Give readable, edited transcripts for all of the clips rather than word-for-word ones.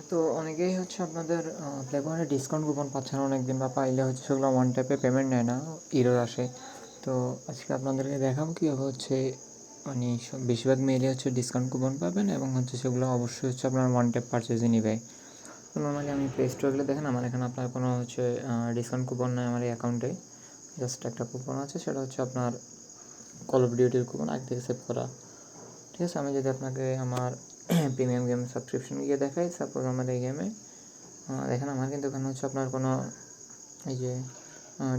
তো অনেকেই হচ্ছে আপনাদের প্লে পয়েন্টে ডিসকাউন্ট কুপন পাচ্ছেন অনেক দিন, বা পাইলে হচ্ছে সেগুলো ওয়ান ট্যাপে পেমেন্ট নেয় না, এরর আসে। তো আজকে আপনাদেরকে দেখাবো কীভাবে হচ্ছে মানে বেশিরভাগ মেইলে হচ্ছে ডিসকাউন্ট কুপন পাবেন, এবং হচ্ছে সেগুলো অবশ্যই হচ্ছে আপনার ওয়ান ট্যাপ পারচেজে নেবে। তো নর্মালি আমি প্লে স্টোরে গেলে দেখেন আমার এখানে আপনার কোনো হচ্ছে ডিসকাউন্ট কুপন নেই আমার এই অ্যাকাউন্টে। জাস্ট একটা কুপন আছে, সেটা হচ্ছে আপনার কল অফ ডিউটির কুপন আগে থেকে সেভ করা। ঠিক আছে, আমি যদি আপনাকে আমার প্রিমিয়াম গেম সাবস্ক্রিপশন গিয়ে দেখাই, সাপোজ আমার এই গেমে দেখেন আমার কিন্তু এখানে হচ্ছে আপনার কোনো এই যে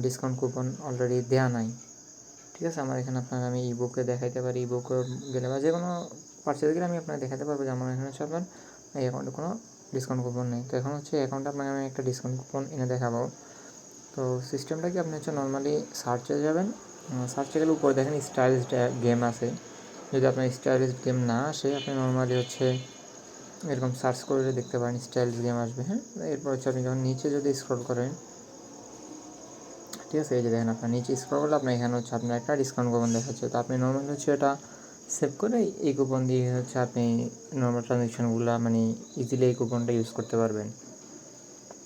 ডিসকাউন্ট কুপন অলরেডি দেওয়া নাই। ঠিক আছে, আমার এখানে আপনার আমি ইবুকে দেখাইতে পারি, ইবুকে গেলে বা যে কোনো পারচেজ গেলে আমি আপনাকে দেখাতে পারবো যে আমার এখানে হচ্ছে আপনার এই অ্যাকাউন্টে কোনো ডিসকাউন্ট কুপন নেই। তো এখন হচ্ছে অ্যাকাউন্টে আপনাকে আমি একটা ডিসকাউন্ট কুপন এনে দেখাবো। তো সিস্টেমটা কি, আপনি হচ্ছে নর্মালি সার্চে যাবেন, সার্চে গেলে উপরে দেখেন স্টাইলিশ গেম আছে। যদি আপনার স্টাইলিশ গেম না আসে, আপনি নর্মালি হচ্ছে এরকম সার্চ করে দেখতে পারেন, স্টাইলিশ গেম আসবে। হ্যাঁ, এরপর হচ্ছে আপনি যখন নিচে যদি স্ক্রল করেন, ঠিক আছে, এই যে দেখেন আপনার নিচে স্ক্রল করলে আপনার এখানে হচ্ছে আপনার একটা ডিসকাউন্ট কুপন দেখাচ্ছে। তো আপনি নর্মালি হচ্ছে এটা সেভ করে এই কুপন দিয়ে হচ্ছে আপনি নর্মাল ট্রানজ্যাকশনগুলো মানে ইজিলি এই কুপনটা ইউজ করতে পারবেন।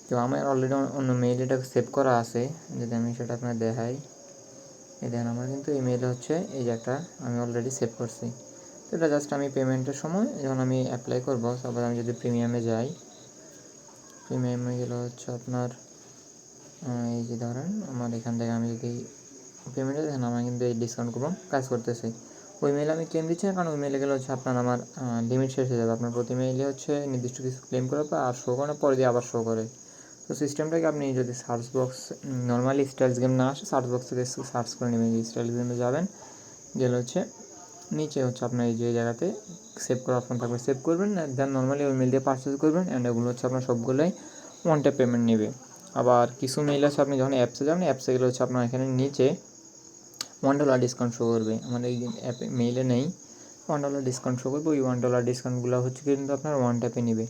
তো আমার অলরেডি অন্য মেইল এটা সেভ করা আছে, যদি আমি সেটা আপনার দেখাই, এই দেখেন আমার কিন্তু এই মেইলে হচ্ছে এই যে একটা আমি অলরেডি সেভ করছি। তো এটা জাস্ট আমি পেমেন্টের সময় যখন আমি অ্যাপ্লাই করবো, তারপর আমি যদি প্রিমিয়ামে যাই, প্রিমিয়ামে গেলে হচ্ছে আপনার এই যে ধরেন আমার এখান থেকে আমি যদি পেমেন্টে দেখেন আমার কিন্তু এই ডিসকাউন্ট কুপন কাজ করতেছে। ওই মেলে আমি ক্লেম দিচ্ছি না, কারণ ওই মেলে গেলে হচ্ছে আপনার আমার লিমিট শেষ হয়ে যাবে। আপনার প্রতি মেইলে হচ্ছে নির্দিষ্ট কিছু ক্লেম করার পর আর শো করে না, পরে দিয়ে আবার শো করে। তো সিস্টেমটাকে আপনি যদি search box normally styles game না আসে, সার্চ বক্স থেকে সার্চ করে নেবেন, যে স্টাইলস গেমে যাবেন, গেলে হচ্ছে নিচে হচ্ছে আপনার এই যে জায়গাতে সেভ করার অপশন থাকবে, সেভ করবেন, দেন নর্মালি ওই মেল দিয়ে পারচেজ করবেন, অ্যান্ড এগুলো হচ্ছে আপনার সবগুলোই ওয়ান টাইম পেমেন্ট নেবে। আবার কিছু মেইল আছে, আপনি যখন অ্যাপসে যাবেন, অ্যাপসে গেলে হচ্ছে আপনার এখানে নিচে $1 ডিসকাউন্ট শো করবে। আমাদের এই অ্যাপে মেইলে নেই, $1 ডিসকাউন্ট শো করবে। ওই $1 ডিসকাউন্টগুলো হচ্ছে কিন্তু আপনার ওয়ান ট্যাপে নেবে।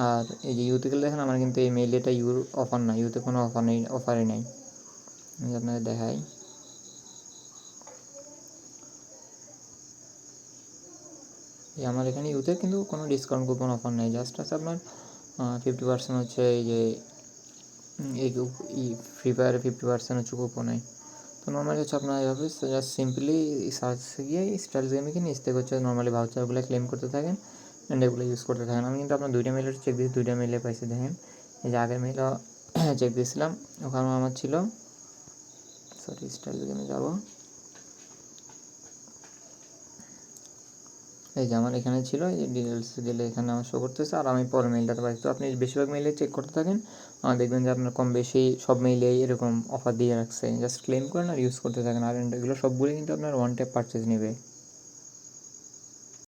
আর এই যে ইউতে গেলে দেখেন আমার কিন্তু এই মেইলে এটা ইউর অফার না, ইউতে কোনো অফার নেই, অফারই নেই। আমি আপনাকে দেখাই, এই আমার এখানে ইউতে কিন্তু কোনো ডিসকাউন্ট কুপন অফার নেই, জাস্ট আছে আপনার 50% হচ্ছে এই যে এই ফ্রি ফায়ারে 50% হচ্ছে কুপনে। তো নর্মালি হচ্ছে আপনার এইভাবে জাস্ট সিম্পলি সার্চে গিয়ে স্টাইল গেমে কিনে নিচ থেকে হচ্ছে নর্মালি ভাউচারগুলো ক্লেম করতে থাকেন, অ্যান্ড এগুলো ইউজ করতে থাকেন। আমি কিন্তু আপনার দুইটা মেলের চেক দিয়েছি, দুইটা মেলে পাইছি। দেখেন এই যে আগের মেলও চেক দিয়েছিলাম, ওখানেও আমার ছিল, সরি স্টাইল গেমে যাবো, এই যে আমার এখানে ছিল, এই যে ডিটেলস গেলে এখানে আমার শো করতেছে, আর আমি পরের মেইলটাতে পাইছি। তো আপনি বেশিরভাগ মেইলে চেক করতে থাকেন, দেখবেন যে আপনার কম বেশি সব মেইলেই এরকম অফার দিয়ে রাখছে, জাস্ট ক্লেম করেন আর ইউজ করতে থাকেন। আর এগুলো সবগুলোই কিন্তু আপনার ওয়ান ট্যাপ পারচেজ নেবে।